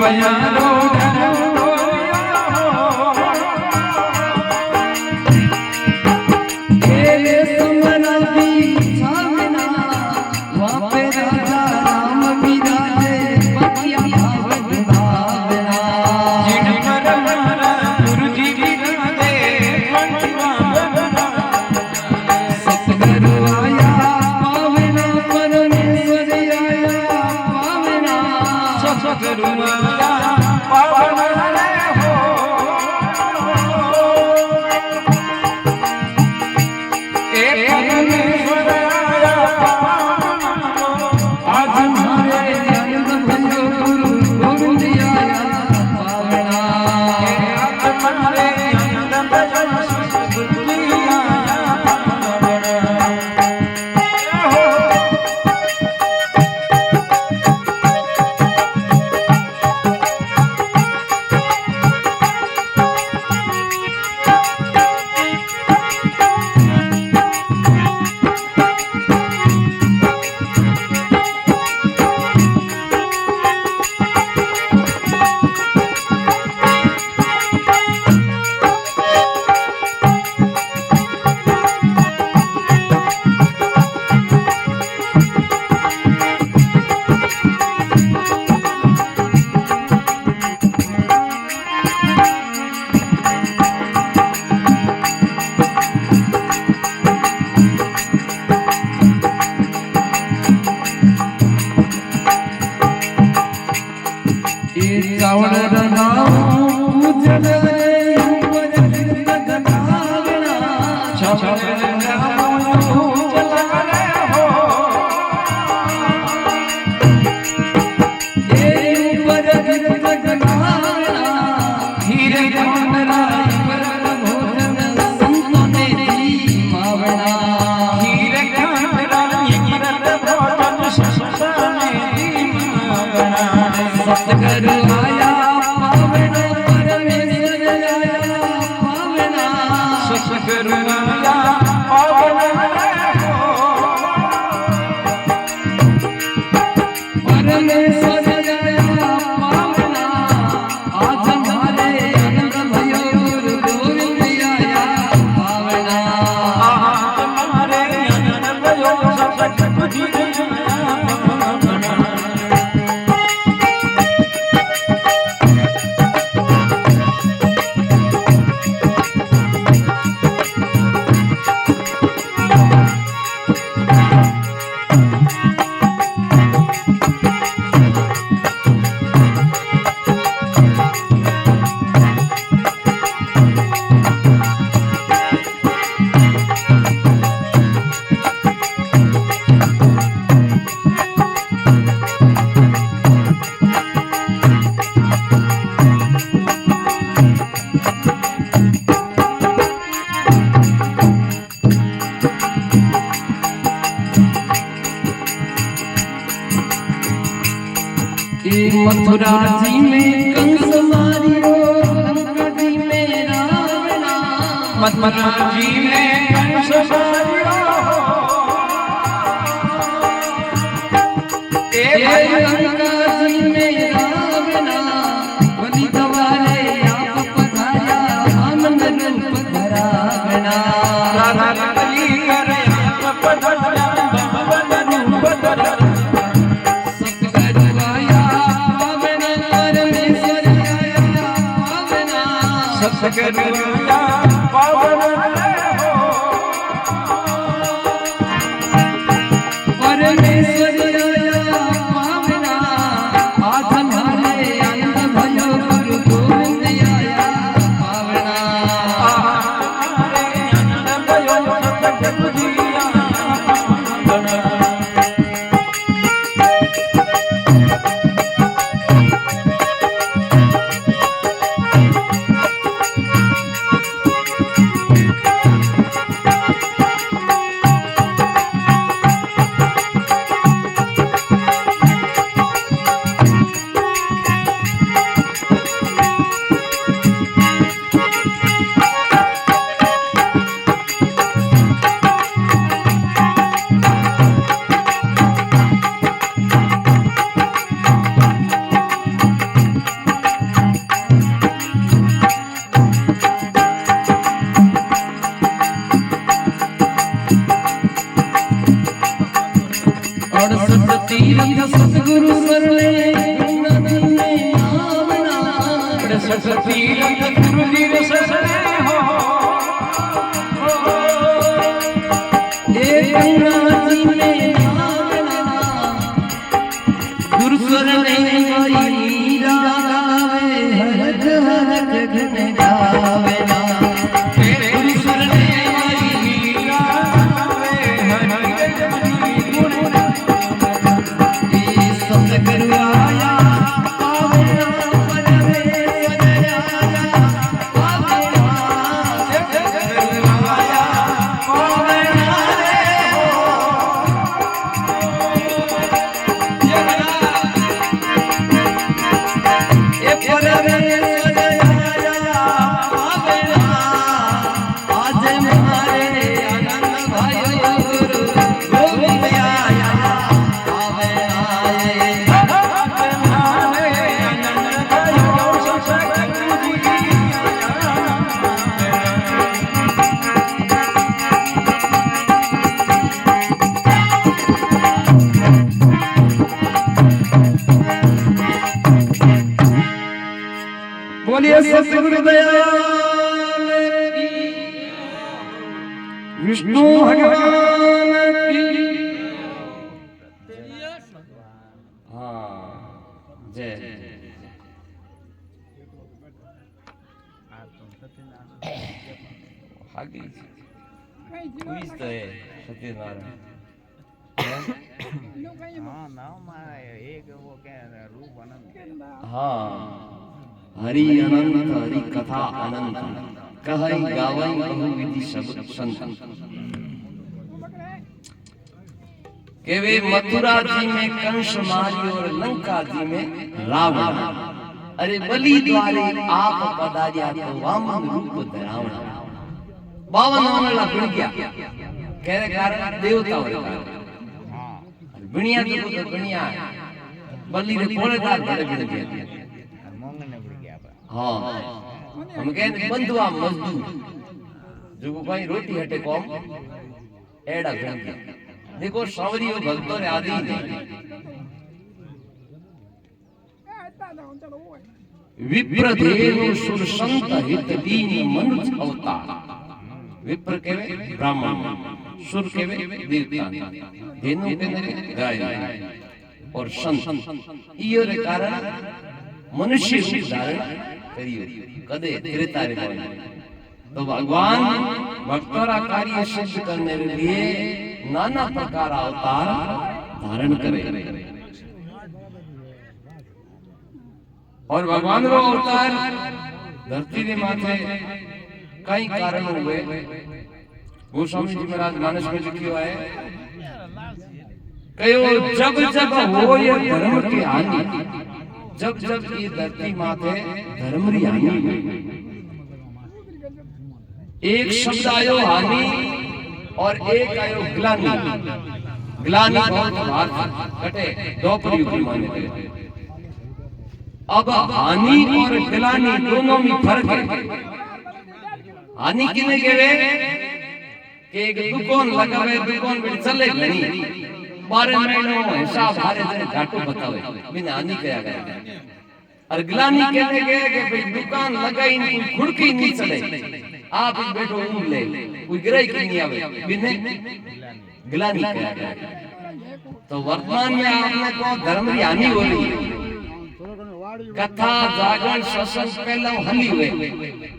पयारो मथुरा जी में कंस मारियो, लंका जी में रावण, मथुरा जी में कंस मारियो, लंका जी में रावण, बलि द्वारे आप पधारा, आनंद रूप धरावना, राधा बलि करे आप पधारा, भवन रूप धरा सतगुरुया पावन परमेश्वर पावना, आज हमारे आनंद भयो गुरु गोविंद आया पावना, हमारे आनंद भयो सतगुरुया पावना। सुरसुर ने कोई गावे हरक हरक घन गावे ना सुरसुर ने कोई गावे हरक ये संत करवाया आवे मन में सजाया आवे संत करवाया आवे बोलिए सतगुरु दयाल की विष्णु भगवान की हाँ जय आगे कोई तो है सत्यनारायण हाँ नाम एक वो क्या रूप अनंत हाँ हरि अनंत हरि कथा अनंत कहै गावै बहुविधि शब्द संत के वे मथुरा जी में कंस मारी और लंका जी में रावण अरे बलि द्वारे आप पधार्या तो वामन रूप धरावण 52 वाला बिड़ गया कहने कारण देवता हो बिणिया तो बिणिया बलि रे कोलेदार बड़े बिड़ गया हाँ हम कहते बंधुआ मजदूर जो भाई रोटी हटे कौम एड़ा बन गया देखो सावरियो भक्तों ने आदि विप्र देव सुर संत हित दीन मनुष्य अवतार विप्र के ब्राह्मण सुर के देवता धेनु के गाय और संत इयो रे कारण मनुष्य रूप धारण करियो कदे त्रेता रे बोले तो भगवान भक्तों का कार्य सिद्ध करने के लिए नाना प्रकार अवतार धारण करे और भगवान रो अवतार धरती रे माथे कई कारण हुए गोस्वामी जी महाराज मानस में लिखियो है कयो जब जब हो ये धर्म की हानि जब जब ये धरती माथे धर्म री हानि एक शब्द आयो हानि और एक आयो ग्लानि ग्लानि बहुत भाग कटे दो प्रयोग माने गए अब हानि और ग्लानि दोनों में फर्क है हानि किने केवे के एक दुकान लगावे दुकान में चले घणी 12 महीनों हिसाब हारे दिन घाटो बतावे बिना हानि कया करे और ग्लानि कहने के भाई दुकान लगाई कोई खुड़की नहीं चले आप बैठो ऊन ले कोई ग्राहक नहीं आवे बिना ग्लानि कया करे तो वर्तमान में आपने को धर्म की हानि हो रही है कथा जागरण सत्संग पहला हली हुए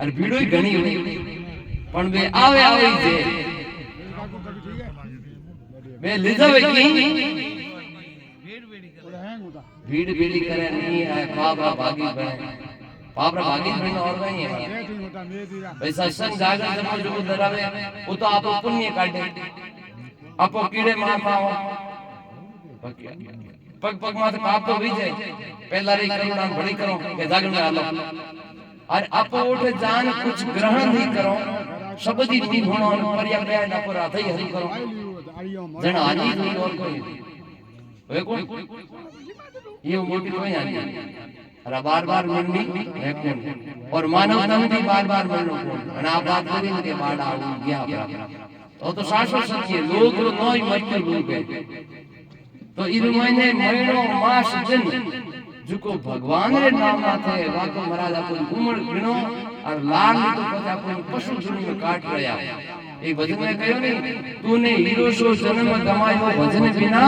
और भीड़ो ही घणी हुई पण वे आवे आवे जे वे ले जावे की भीड़ भीड़ी करे नहीं है पापरा भागी बने और नहीं है वैसा सत्संग जागरण जब जो डरावे वो तो आप पुण्य काटे आपो कीड़े मारता हो पग पग माथे पाप तो हुई जाए पहला रे करुणा बड़ी करो के जागरण में आलो और आपो उठे जान कुछ ग्रहण नहीं करो शब्द ही नहीं होना पर्या पे ना पर आधे हरि करो जन आनी नहीं और कोई वे कौन ये मोटी कोई आनी अरे बार-बार मिलनी है कौन और मानवता में भी बार-बार मिलनो कौन और आप बात करें के बाद आऊ गया अपना तो शाश्वत सत्य लोग नोई मरते लोग है तो इन महीने महीनों मास दिन जुको भगवान रे नाम थे वाको महाराज अपन घूमण गिनो और लाल ने तो पता अपन पशु जुनी में काट रहा एक भजन में कहो नहीं तूने हीरो सो जन्म गमायो भजन बिना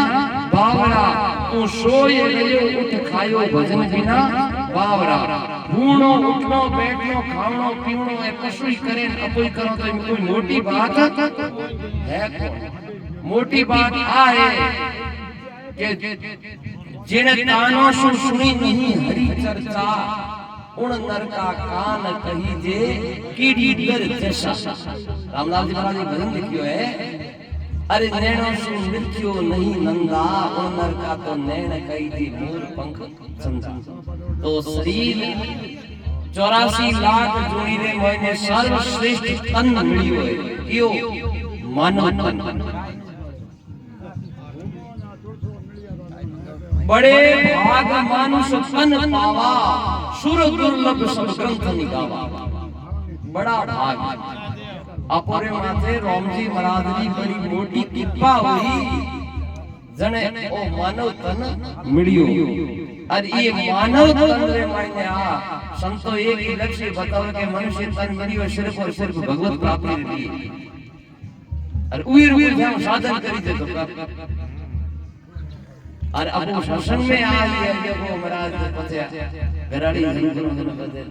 बावरा तू सोए रहियो उठ खायो भजन बिना बावरा भूणो उठनो बैठनो खावनो पीवनो ए कशुई करे न अपोई करो तो कोई मोटी बात है कौन मोटी बात आ है कि जिन कानों से सुनी नहीं हरि चर्चा उन नर का कान कही जे कीड़ी डर जैसा। रामलाल जी महाराज भजन लिखियो है, अरे नैनो से मृत्यु नहीं नंदा उन नर का तो नैन कही थी मोर पंख चंदा। तो शरीर 84 लाख जोड़ी रे महीने सर्वश्रेष्ठ तन मिलियो है कियो मानव तन। बड़े भाग मानुष तन पावा सुर दुर्लभ सब ग्रंथ निगावा। बड़ा भाग अपोरे माथे रोमजी महाराज जी बड़ी मोटी कृपा हुई जने ओ मानव तन मिलियो। और ये मानव तन रे मायने आ संतो एक ही लक्ष्य बताओ कि मनुष्य तन मिलियो सिर्फ और सिर्फ भगवत प्राप्ति के लिए। और उइर जाओ साधन करी दे तो और अब सत्संग में आ लिया देखो महाराज पछया घराड़ी जन बदे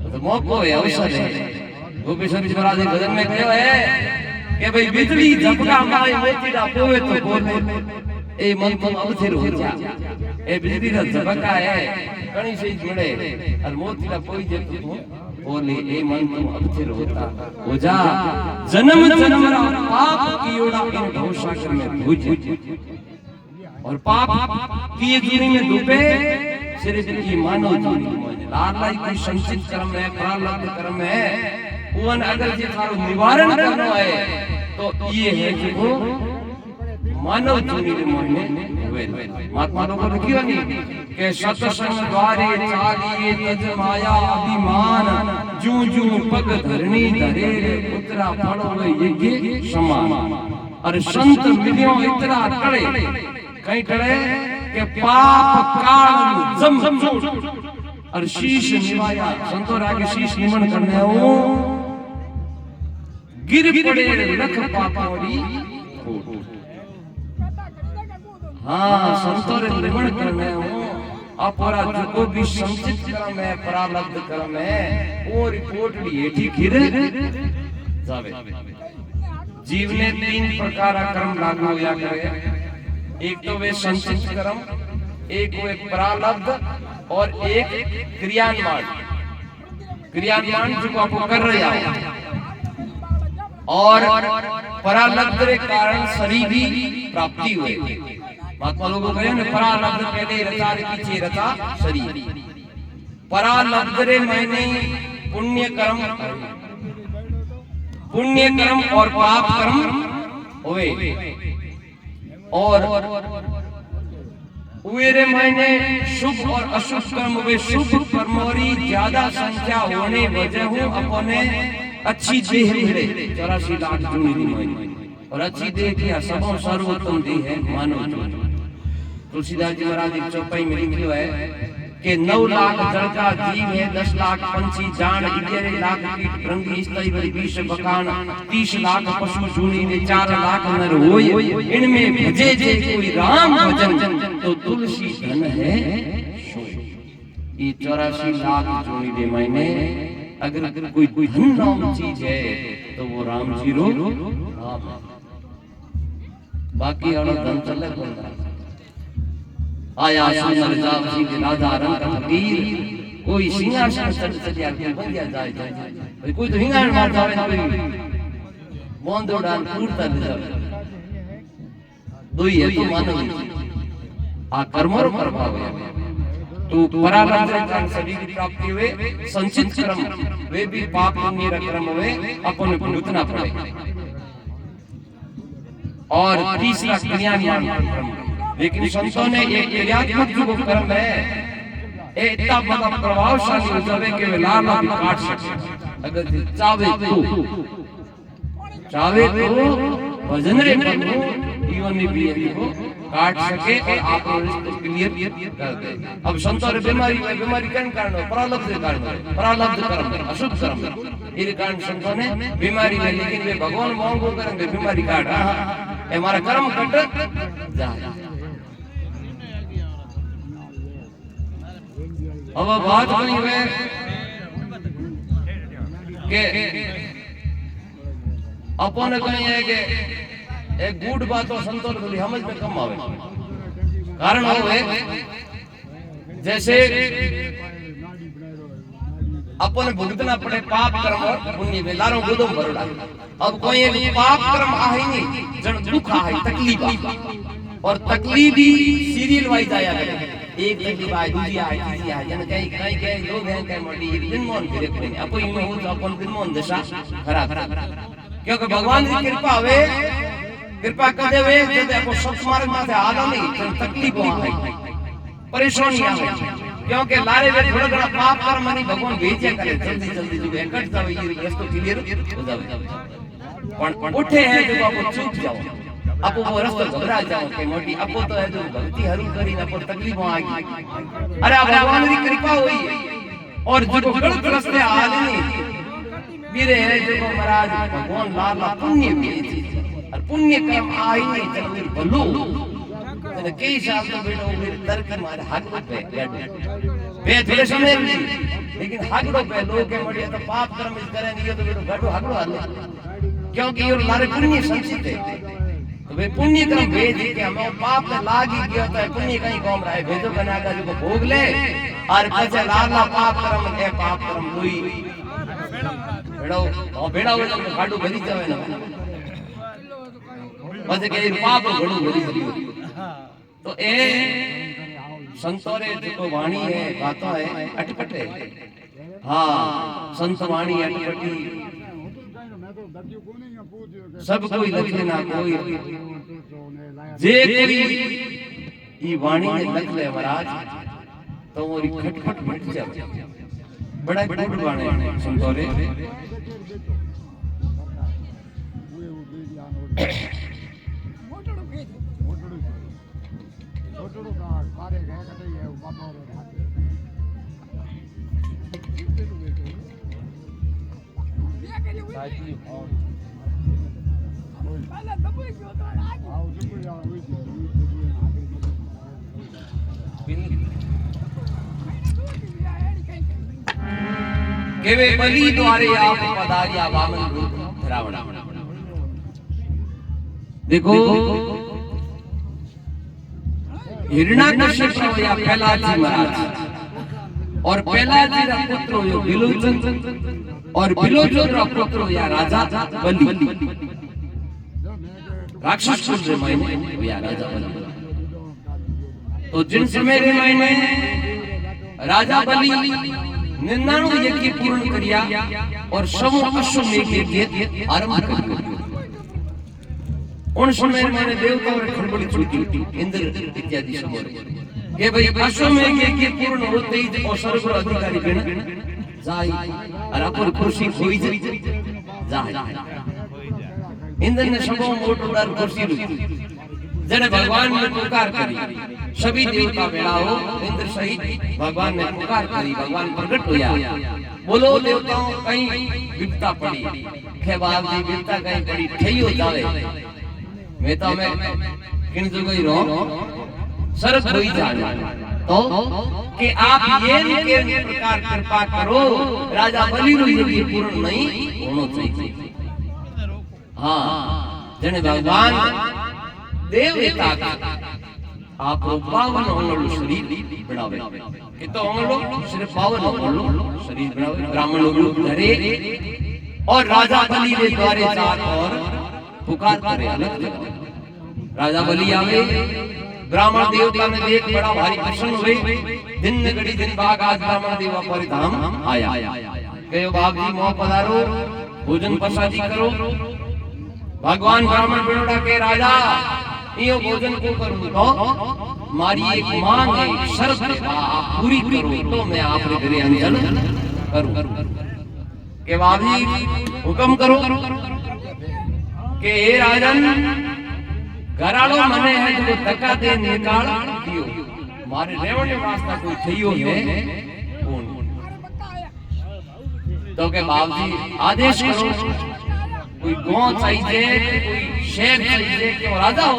तो मौको है अवसर है। गोपेश्वर जी महाराज भजन में कहो है कि भाई बिजली झपका मारे मोतीड़ा पोवे तो बोले ए मन तुम अवथिर हो जा। ए बिजली का झपका है कणी से जुड़े और मोतीड़ा पोई जे तू बोले ए मन तुम अवथिर होता हो जा। जन्म जन्म रा पाप कियोड़ा इन भवसागर में भुज और पाप किए दूरी में डूबे सिर्फ की मानव जीवन लालाई कोई संचित कर्म है प्रारब्ध कर्म है उन अगर जे थारो निवारण करनो है तो ये है कि वो मानव जीवन में हुए। महात्मा लोगों ने किया नहीं कि सत्संग द्वारे चालिए तज माया अभिमान जू जू पग धरणी धरे रे उतरा फलो यज्ञ समान। और संत मिलियो इतना टड़े कहीं टड़े के पाप काल जम और शीश निवाया संतो रागे शीश निमन करने हो गिर पड़े रख पापावरी। हाँ संतो रे निमन करने हो अपरा जो भी संचित कर्म है प्रारब्ध कर्म है वो रिपोर्ट लिए ठीक गिर जावे। जीव ने 3 प्रकार का कर्म लागू होया करे। एक तो वे संचित कर्म, एक वे प्रारब्ध और एक क्रियान्वयन। क्रियान्वयन जो आप कर रहे हो और प्रारब्ध के कारण शरीर की प्राप्ति हुई। महात्मा लोगों कहे ना प्रारब्ध पहले रचा रे पीछे रचा शरीर। प्रारब्ध रे मैंने पुण्य कर्म और पाप कर्म हुए और उवेरे मैंने शुभ और अशुभ कर्म हुए। शुभ कर्मों ज्यादा संख्या होने वजह हूँ अपने अच्छी देह मिले 84 लाख जूनी मैंने और अच्छी देह की सबों सर्वोत्तम देह है मानव जीवन। तुलसीदास जी महाराज एक चौपाई में लिखियो है कि 9 लाख जड़ का जीव है 10 लाख पंछी जान 11 लाख कीट रंगी स्तई बड़ी 20 बकान 30 लाख पशु जूनी ने 4 लाख नर होय इनमें भजे जे कोई राम भजन तो तुलसी धन है। ये 84 लाख जूनी दे मैंने अगर कोई धन नाम चीज है तो वो राम जी रो राम। बाकी और धन चले कौन आया सुंदर जावसी के राजा रंग फकीर कोई सिंहासन चढ़ चलिया के बन गया जाए भाई कोई तो हिंगाण मार जावे कोई मोंदो डाल पूरता ले जावे दोई है तो मानव आ कर्मों प्रभाव है। तो प्रारब्ध के कारण शरीर की प्राप्ति हुए संचित कर्म वे भी पाप पुण्य कर्म हुए अपन भुगतना पड़े। और तीसरा क्रियान्वयन कर्म। लेकिन संतों ने एक क्रियात्मक जो कर्म है इतना बड़ा प्रभावशाली हो जावे कि वे लाल भी काट सके। अगर चाहे तो भजन रे प्रभु योनि भी को काट सके और आप रिश्ते क्लियर कर दे। अब संतों रे बीमारी के कारण प्रारब्ध के कारण प्रारब्ध कर्म अशुभ कर्म ये कारण संतों ने बीमारी में लेकिन वे भगवान मांगो करेंगे बीमारी काट। ए मारा कर्म कट जाए। अब बात बनी है के अपन कहीं है के एक गुड बात और संतोष थोड़ी समझ में कम आवे। कारण वो है जैसे अपन भुगतना पड़े पाप कर्म और पुण्य में लारो गुदो भरड़ा। अब कोई एक पाप कर्म आहे नहीं जन दुख आहे तकलीफ और तकलीफ भी सीरियल वाइज आया करे। एक तकलीफ आए दूसरी आए तीसरी आए जन कहीं कहीं कहीं लोग हैं कहीं मोटी दिन मोहन फिरे कोई नहीं अपन इनो हो तो अपन दिन मोहन दशा खराब क्योंकि भगवान की कृपा हवे कृपा कर देवे जब आपको सत मार्ग में से आदा नहीं तो तकलीफ वहां है परेशानी आवे क्योंकि लारे वे थोड़ा घणा पाप कर्म नहीं भगवान भेजे करे जल्दी जल्दी जो एकट जावे ये रस्तो क्लियर हो जावे पण उठे है जो आपको चूक जाओ आपको वो रास्ता घबरा जाओ के मोटी आपको तो है जो भक्ति हरू करी ना पर तकलीफ आ गई। अरे भगवान की कृपा हुई और जो गलत रास्ते आ नहीं मेरे है जो महाराज भगवान लाला पुण्य भेजे और पुण्य कर्म आई नहीं जल्दी भलो ने कई साल तो बेटो मेरे तरक मारे हाथ पे बे थोड़े समय लेकिन हागड़ो पे लोग के मोटी तो पाप कर्म करे नहीं तो बेटो घाटो हागड़ो हाले क्योंकि ये लारे पुण्य संचित है वे पुण्य कर्म भेज के हमें पाप में लाग ही गया तो पुण्य कहीं कौम रहा है भेजो बना कर जो भोग ले और कचे लाला पाप कर्म है पाप कर्म हुई बेड़ो और बेड़ा हो तो गाडू भरी जावे ना बस के पाप घड़ू भरी भरी तो ए संतोरे जो वाणी है बातों है अटपटे हां संत वाणी अटपटी सब कोई लखे ना कोई जे कोई ई वाणी ने लख ले महाराज तो वो खटखट मिट जाए बड़ा गुड वाणी संतोरे केवे बलि द्वारे आप पधारिया वामन रूप धरावड़ा। देखो हिरण्याकश्यप या प्रहलाद महाराज और प्रहलाद जी रा पुत्र हुयो बिलोचन और बिलोचन रा पुत्र हुया राजा बलि राक्षस कुल रे मायने हुया राजा बलि। तो जिन समय रे मायने राजा बलि 99 यज्ञ पूर्ण करिया और 100 अश्वमेध यज्ञ आरंभ कर उन समय मैंने देवताओं ने खड़बड़ी छूटी इंद्र इत्यादि समूह ये भाई अश्वमेध यज्ञ पूर्ण होते ही और सर्व अधिकारी गण जाई और अपर खुशी होई जाए इंद्र ने सबों मोट उड़ार खुशी ली जने भगवान ने पुकार करी सभी देवता बेड़ाओ इंद्र सहित भगवान ने पुकार करी भगवान प्रकट होया बोलो देवताओं कहीं विपता पड़ी खे बाप जी विपता कहीं पड़ी ठइयो जावे मैं तो मैं किन जो गई रो सरक होई जाए तो कि आप ये के प्रकार कृपा करो राजा बलि रो यज्ञ पूर्ण नहीं होना चाहिए। हां जने भगवान देवता आप 52 अंगों शरीर बनावे कि तो अंगों सिर्फ 52 अंगों शरीर बनावे ब्राह्मण लोग धरे और राजा बलि के द्वारे चार और पुकार करे अलग राजा बलि आवे ब्राह्मण देवता ने देख बड़ा भारी प्रसन्न हुए दिन ने घड़ी दिन बाद आज ब्राह्मण देवा पर धाम आया कहो बाप जी मोह पधारो भोजन प्रसादी करो भगवान ब्राह्मण बेड़ा के राजा यो भोजन को करूं तो मारी एक मांग है शर्त आप पूरी करो तो मैं आपके घरे अंजन करूं के बाबी हुक्म करो के हे राजन घरालो मने है जो धक्का दे निकाल दियो मारे रेवण वास्ता कोई थयो है कौन तो के बाबूजी आदेश करो कोई गौ चाहिए कोई शेर चाहिए क्यों राजा हो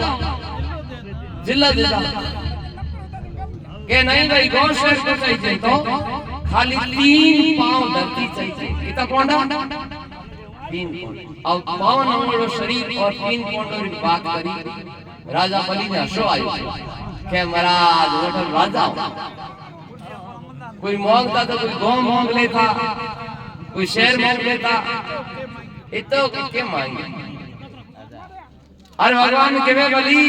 जिला देता के नहीं भाई गौ शेर को चाहिए तो खाली 3 पांव धरती चाहिए कितना कोंडा 3 और 52 अंगों शरीर और 3 कोंडों की बात करी राजा बलि ने हसो आयो के महाराज वो राजा हो कोई मांगता तो कोई गौ मांग लेता कोई शेर मांग लेता इतो के मांगे अरे भगवान के वे बलि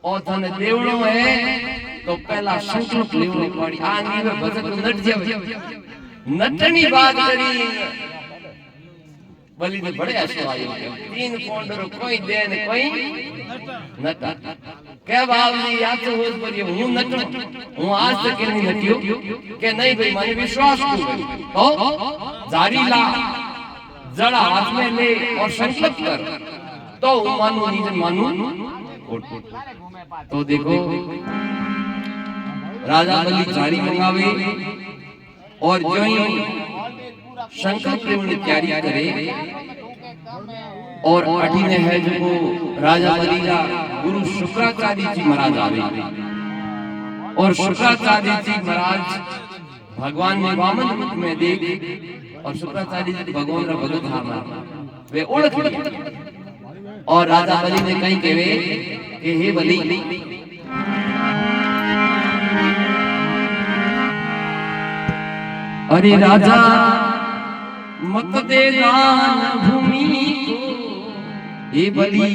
और तने देवड़ो है तो पहला संकल्प लेवड़ो पड़ी आनी में भजन नट जावे नटनी बात करी बलि ने बड़े हसो आयो 3 कोंडरो कोई देन कोई नट के बाबजी या तो होज पर हूं नट हूं आज तक नहीं नटियो के नहीं भाई माने विश्वास को तो जारी ला जड़ा हाथ में ले और संकल्प कर तो मानू नहीं मानू तो देखो राजा बलि जारी मंगावे और जो ही संकल्प लेने तैयारी करे और अठी ने है जो राजा बलि का गुरु शुक्राचार्य जी महाराज आवे और शुक्राचार्य जी महाराज भगवान ने वामन रूप में देख और शुक्राचार्य जी भगवान का भगत हारना वे ओळख लिया और राजा बलि ने कहीं कहे कि हे बलि अरे राजा मत दे दान भूमि को हे बलि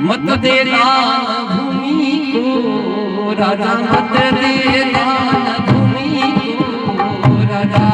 मत दे दान भूमि को राजा मत दे दान भूमि को राजा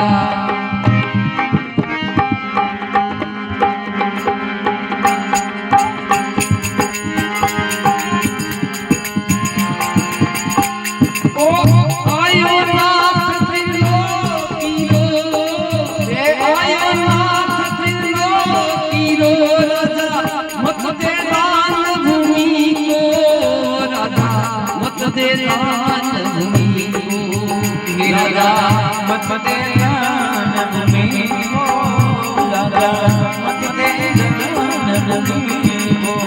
दे दान भूमि को राजा मत दे दान भूमि को राजा मत दे दान भूमि को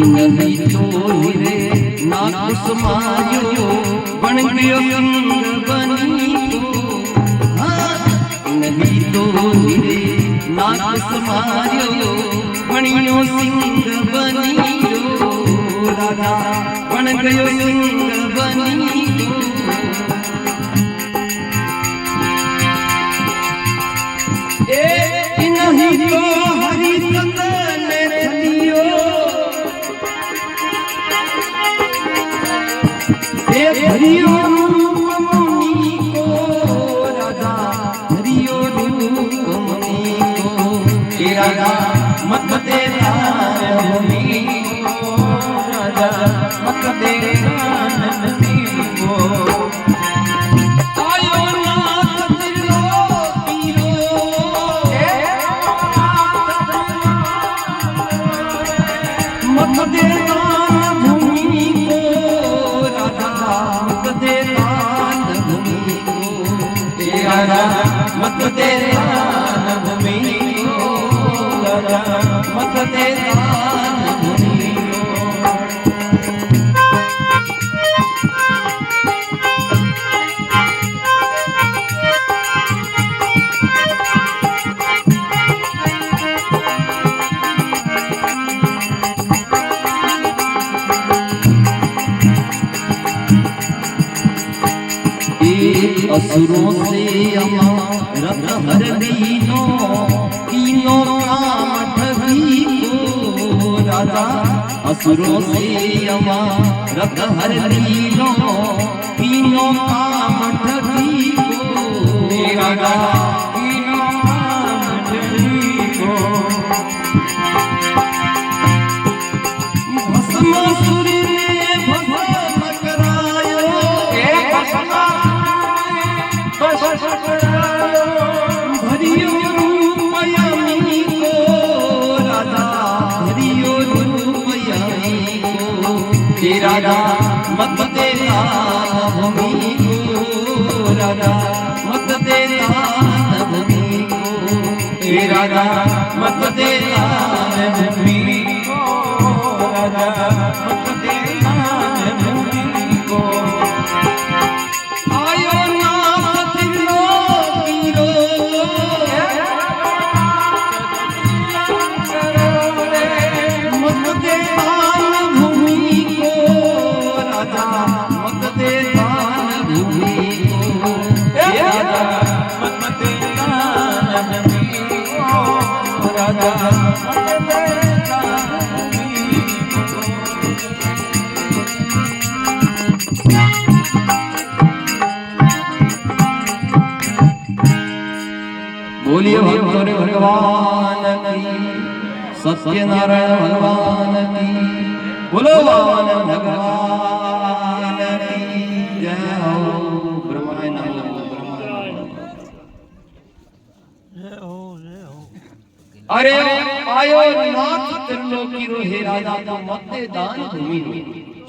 नहीं तो हिरे ना कुछ मारियो बन गयो सिंह बनी को नहीं तो हिरे ना कुछ मारियो बनियो सिंह बनी को राजा बन गयो सिंह बनी को ए नहीं तो हरिचंद्र ने छलियो हरियो रूप मुनि को राजा हरियो रूप मुनि को राजा मत दे दान भूमि को राजा मत दे दान भूमि को आयो नाथ त्रिलोकीरो मत दे दान भूमि को राजा मत दे दान भूमि को राजा मत दे दान भूमि को राजा मत दे दान भूमि असुरों से अमरत हर तीनों काम ठगी को राजा असुरों से अमरत हर तीनों काम ठगी को राजा तीनों काम ठगी को भस्मासुर ने भस्म करायो भस्म मत दे दान भूमि को राजा मत दे दान भूमि को हे राजा मत दे दान भूमि को राजा मत दे दान भूमि को आयो नाथ त्रिलोकीरो मत दे दान भूमि को राजा मत दे दान भूमि को हे राजा मत दे दान भूमि को राजा मत दे दान भूमि बोलिए भक्तों भगवान की सत्यनारायण भगवान की बोलो भगवान की जय हो ब्रह्माय नमो ब्रह्माय नमो। अरे आयो नाथ त्रिलोकी रो हे राजा तो मत दे दान भूमि रो।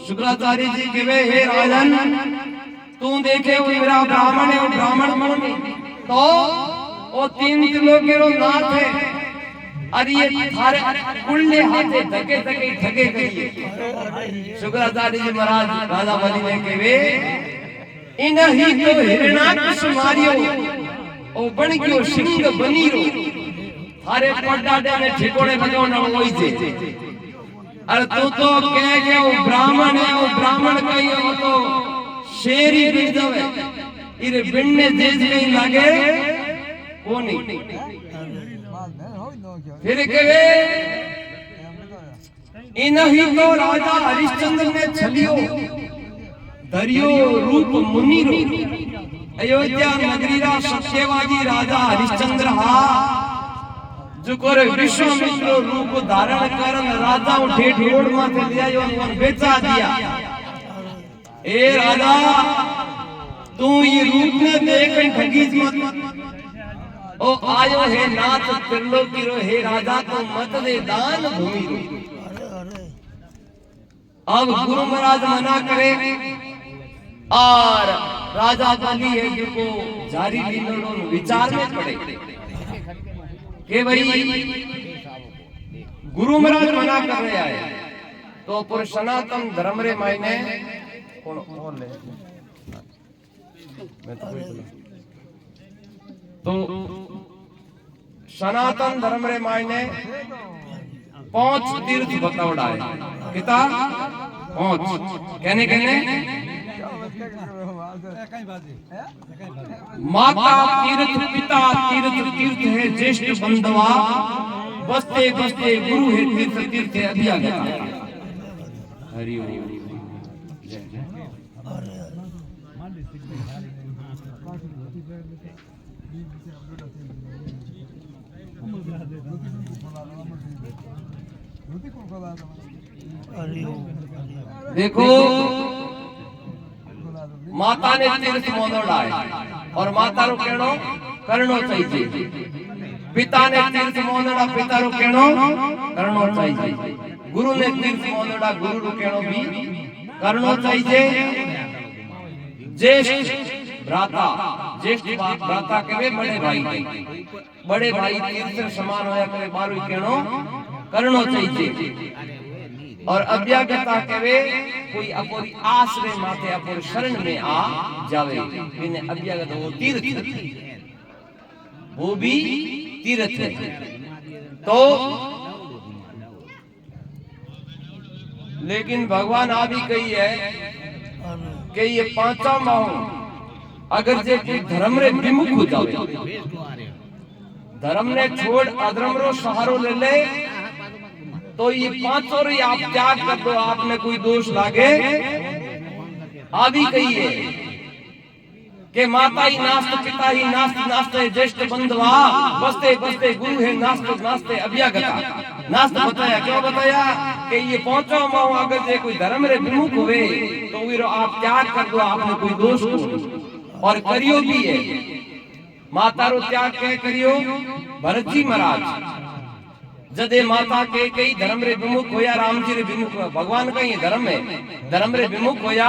शुक्राचार्य जी कहे हे राजन तू देखे मेरा ब्राह्मण है ब्राह्मण मन में तो वो तीन त्रिलोकी रो नाथ है अरे ये थारे उल्ले हाथे धके धके ठगे गई। शुक्राचार्य जी महाराज राजा बलि ने कहे इन ही तो हिरणाक्ष मारियो ओ बन गयो सिंह बनी रो थारे पटाडे में ठिकोड़े बजावण होई छे। अरे तू तो कह गया वो ब्राह्मण है वो ब्राह्मण कही हो तो शेर ही बिन जावे इरे बिनने जेज नहीं लागे कोनी। फिर कहे इनही तो राजा हरिश्चंद्र ने छलियो दरियो रूप मुनि रो। अयोध्या नगरी रा सत्यवादी राजा हरिश्चंद्र हा जो करे विश्वामित्र रूप धारण करन राजा उठे ढोड़ माथे ले आयो और बेचा दिया। ए राजा तू ये रूप ने देख ठगी मत ओ आयो है नाथ त्रिलोकी रो हे राजा तो मत दे दान भूमि रो। अब गुरु महाराज मना करे और राजा बलि है जिनको जारी लीलो विचार में पड़े कि भाई गुरु महाराज मना कर रहे हैं तो पर सनातन धर्म रे मायने कौन ले मैं तो सनातन धर्म रे मायने 5 तीर्थ बतावड़ा है किता 5 कहने माता तीर्थ पिता तीर्थ तीर्थ है ज्येष्ठ बंधवा बसते बसते गुरु है तीर्थ तीर्थ है अभ्यागता। हरि ओम देखो माता ने तीर्थ मोदड़ा है और माता रो कहणो करनो चाहिए। पिता ने तीर्थ मोदड़ा पिता रो कहणो करनो चाहिए। गुरु ने तीर्थ मोदड़ा गुरु रो कहणो भी करनो चाहिए। ज्येष्ठ भ्राता ज्येष्ठ भ्राता कहे बड़े भाई तीर्थ समान होया करे मारो कहणो करनो चाहिए। और अभ्यागता कहे कोई अपोरी आश्रय माथे अपोर शरण में आ जावे इन्हें अभ्यागत वो तीर्थ वो भी तीर्थ है। तो लेकिन भगवान आ भी कही है कि ये 5 माह अगर जे कोई धर्म रे विमुख हो जावे धर्म ने छोड़ अधर्म रो सहारो ले ले तो ये 5 और आप त्याग कर दो आपने कोई दोष लागे। आ भी कही है कि माता ही नास्त पिता ही नास्त नास्ते ज्येष्ठ बंधवा बसते बसते गुरु है नास्त नास्ते अभ्यागता। नास्त बताया क्यों बताया कि ये 5 माह अगर जे कोई धर्म रे विमुख हुए तो वीरो आप त्याग कर दो आपने कोई दोष को और करियो भी है। माता रो त्याग कह करियो भरत जी महाराज जदे माता के कई धर्म रे विमुख होया, राम जी रे विमुख होया, भगवान का ये धर्म है, धर्म रे विमुख होया।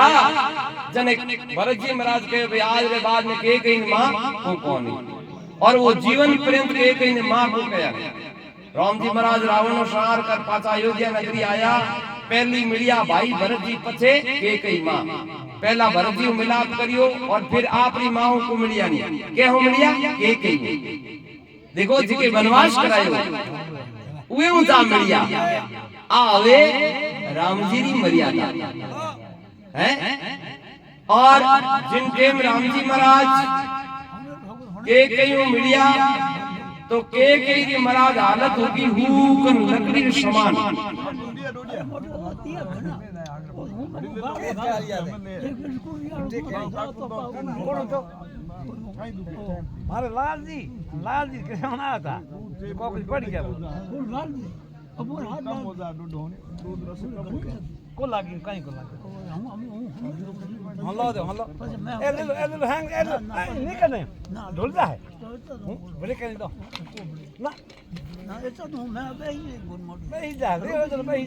जने भरत जी महाराज के भाई आज रे बाद में के कई मां को कौन, और वो जीवन पर्यंत के कई ने मां को कया। राम जी महाराज रावण नो संहार कर पाछा अयोध्या नगरी आया, पहली मिलिया भाई भरत जी पछे के कई मां। पहला भरत जी मिलाप करियो और फिर आपरी माओ को मिलिया नहीं, के हो मिलिया के कई। देखो जी के वनवास करायो उए ऊंचा मिलिया आवे राम जी री मर्यादा है। और जिन टेम राम जी महाराज के कई मिलिया तो के कई री महाराज हालत होगी हुकन लकड़ी समान। मारे लाल जी कैसे आया था कॉपी पड़ गया को लागी कहीं को लागी हल्ला दो हल्ला ए हैंग नहीं करने ढोलता है बड़े कहने दो ना ना ऐसा तो मैं ही जा रहे हो तो मैं ही